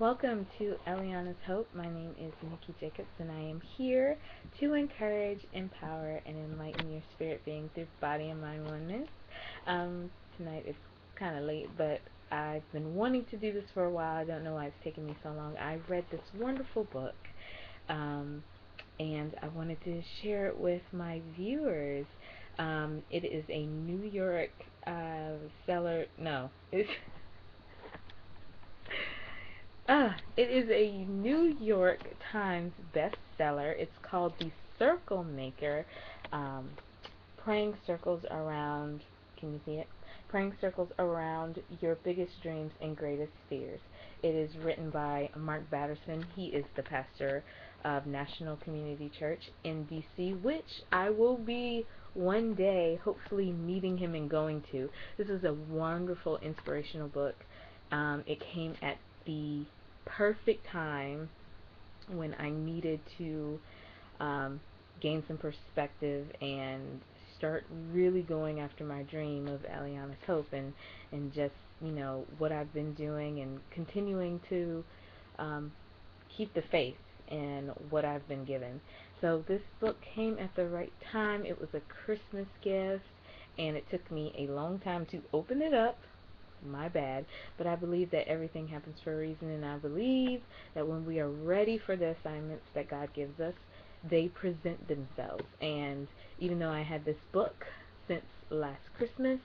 Welcome to Elianashope. My name is Nikki Jacobs, and I am here to encourage, empower, and enlighten your spirit being through body and mind oneness. Tonight it's kind of late, but I've been wanting to do this for a while. I don't know why it's taken me so long. I read this wonderful book, um, and I wanted to share it with my viewers. It is a New York seller. No, it's it is a New York Times bestseller. It's called The Circle Maker. Um, Praying circles around. Can you see it? Praying circles around your biggest dreams and greatest fears. It is written by Mark Batterson. He is the pastor of National Community Church in DC, which I will be one day hopefully meeting him and going to. This is a wonderful inspirational book. It came at the perfect time when I needed to um, gain some perspective and start really going after my dream of Elianashope and just, what I've been doing and continuing to um, keep the faith in what I've been given. So this book came at the right time. It was a Christmas gift, and it took me a long time to open it up. My bad. But I believe that everything happens for a reason, and I believe that when we are ready for the assignments that God gives us, they present themselves. And even though I had this book since last Christmas,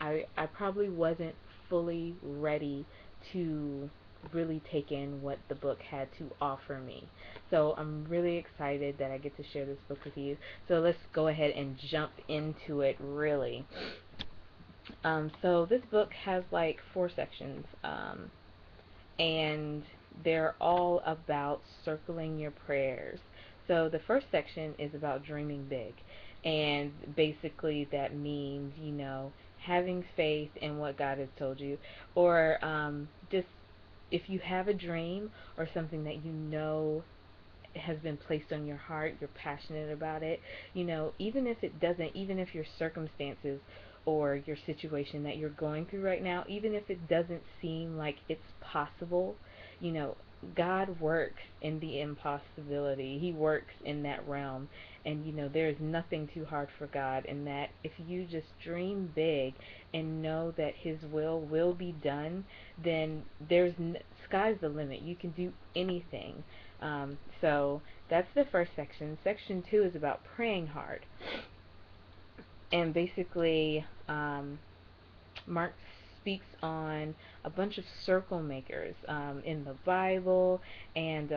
I probably wasn't fully ready to really take in what the book had to offer me. So I'm really excited that I get to share this book with you. So let's go ahead and jump into it really. So this book has like four sections, and they're all about circling your prayers. So the first section is about dreaming big, and basically that means, having faith in what God has told you, or just if you have a dream or something that has been placed on your heart, you're passionate about it, even if it doesn't, even if your circumstances or your situation that you're going through right now, even if it doesn't seem like it's possible, you know, God works in the impossibility. He works in that realm. And, there is nothing too hard for God. And that if you just dream big and know that His will be done, then sky's the limit. You can do anything. So that's the first section. Section two is about praying hard. And basically, Mark speaks on a bunch of circle makers in the Bible, and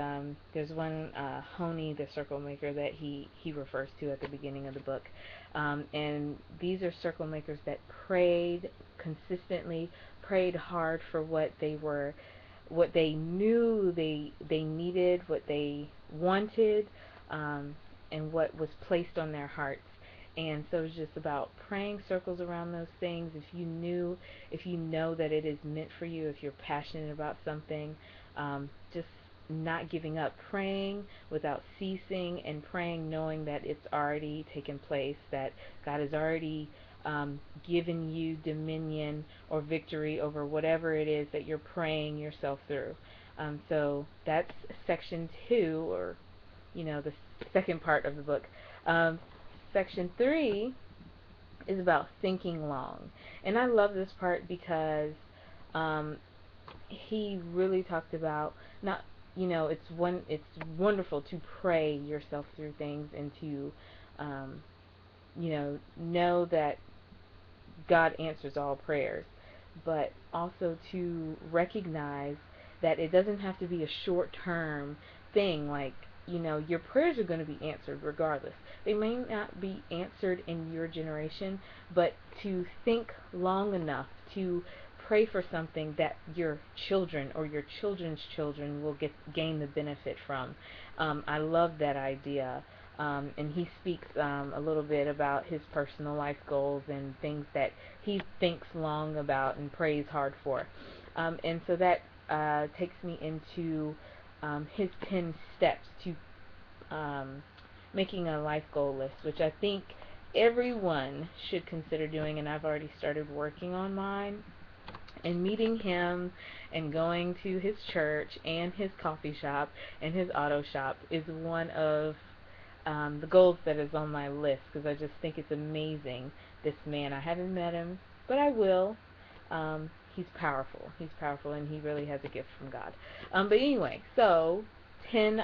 there's one, Honi, the circle maker, that he refers to at the beginning of the book. And these are circle makers that prayed consistently, prayed hard for what they knew they needed, what they wanted, and what was placed on their hearts. And so it's just about praying circles around those things. If you know that it is meant for you, if you're passionate about something, just not giving up, praying without ceasing, and praying knowing that it's already taken place, that God has already given you dominion or victory over whatever it is that you're praying yourself through. So that's section two, or the second part of the book. Um, Section 3 is about thinking long. And I love this part because um, he really talked about not, it's wonderful to pray yourself through things and to, um, know that God answers all prayers, but also to recognize that it doesn't have to be a short-term thing. Like, your prayers are going to be answered regardless. They may not be answered in your generation, but to think long enough to pray for something that your children or your children's children will gain the benefit from. I love that idea. And he speaks a little bit about his personal life goals and things that he thinks long about and prays hard for. And so that takes me into his 10 steps to making a life goal list, which I think everyone should consider doing, and I've already started working on mine. And meeting him and going to his church and his coffee shop and his auto shop is one of the goals that is on my list, because I just think it's amazing. This man, I haven't met him, but I will. He's powerful. He's powerful, and he really has a gift from God. But anyway, so 10,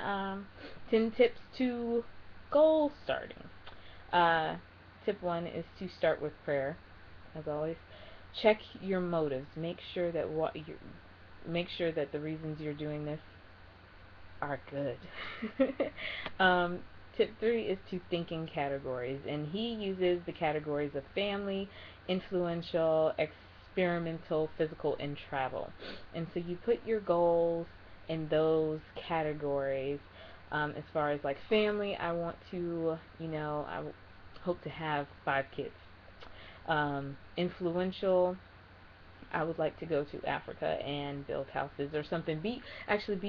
10 tips to goal starting. Uh, Tip 1 is to start with prayer, as always. Check your motives. Make sure that the reasons you're doing this are good. um, Tip 3 is to think in categories, and he uses the categories of family, influential, experimental, physical, and travel. And so you put your goals in those categories. As far as like family, I want to, I hope to have 5 kids. Influential, I would like to go to Africa and build houses or something. Be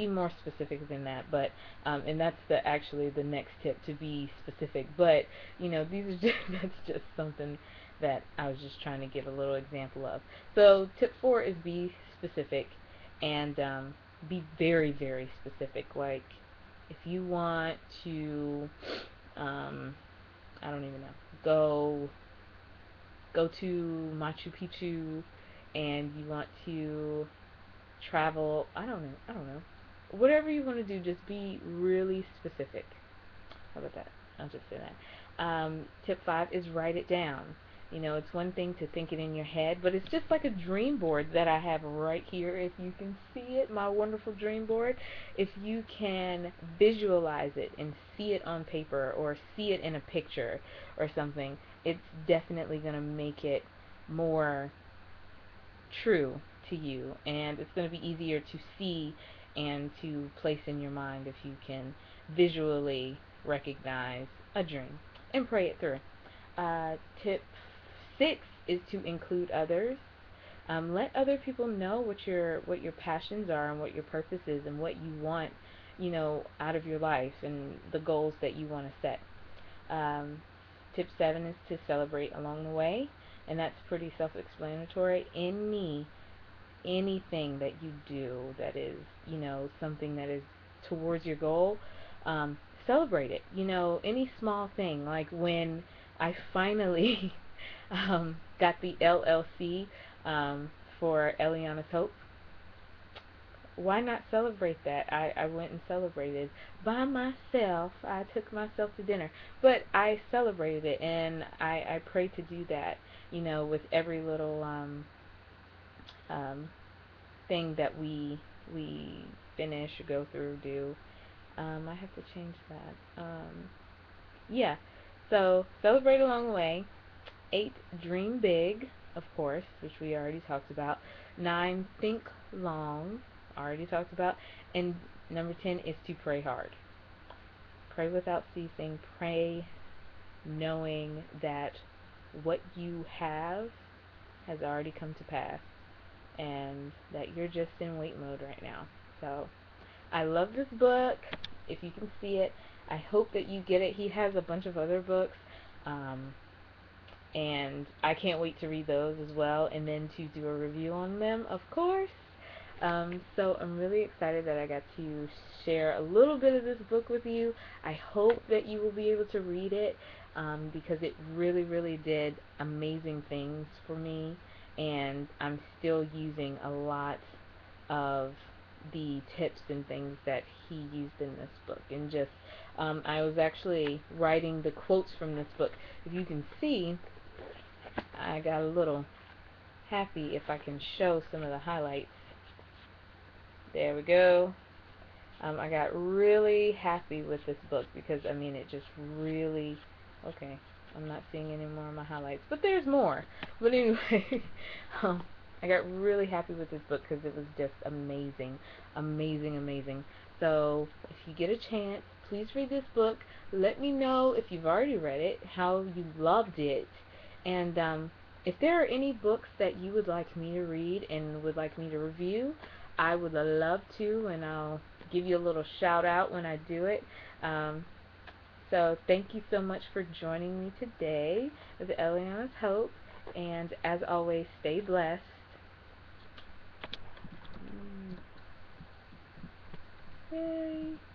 more specific than that. But and that's actually the next tip, to be specific. But these are that's just something that I was just trying to give a little example of. So tip 4 is be specific, and be very, very specific. Like if you want to, I don't even know, go to Machu Picchu, and you want to travel, I don't know, whatever you want to do, just be really specific. How about that? I'll just say that. Tip 5 is write it down. It's one thing to think it in your head, but it's just like a dream board that I have right here. If you can see it, my wonderful dream board, if you can visualize it and see it on paper or see it in a picture or something, it's definitely going to make it more true to you, and it's going to be easier to see and to place in your mind if you can visually recognize a dream and pray it through. Tip 6 is to include others. Let other people know what your passions are and what your purpose is and what you want, out of your life and the goals that you want to set. Tip 7 is to celebrate along the way, and that's pretty self-explanatory. Anything that you do that is, something that is towards your goal, celebrate it. Any small thing, like when I finally got the LLC for Elianashope. Why not celebrate that? I went and celebrated by myself. I took myself to dinner, but I celebrated it, and I pray to do that, with every little um, thing that we finish or go through, do. I have to change that. Yeah. So celebrate along the way. 8, dream big, of course, which we already talked about. 9, think long, already talked about. And number 10 is to pray hard. Pray without ceasing. Pray knowing that what you have has already come to pass, and that you're just in wait mode right now. So I love this book. If you can see it, I hope that you get it. He has a bunch of other books, um, and I can't wait to read those as well, and then to do a review on them, of course. So I'm really excited that I got to share a little bit of this book with you. I hope that you will be able to read it, because it really, really did amazing things for me, and I'm still using a lot of the tips and things that he used in this book. And just, I was actually writing the quotes from this book. If you can see, I got a little happy if I can show some of the highlights. There we go. I got really happy with this book because, it just really, okay, I'm not seeing any more of my highlights, but there's more. But anyway, I got really happy with this book because it was just amazing, amazing, amazing. So if you get a chance, please read this book. Let me know if you've already read it, how you loved it, and if there are any books that you would like me to read and would like me to review, I would love to, and I'll give you a little shout out when I do it. So thank you so much for joining me today with Eliana's Hope, and as always, stay blessed. Yay.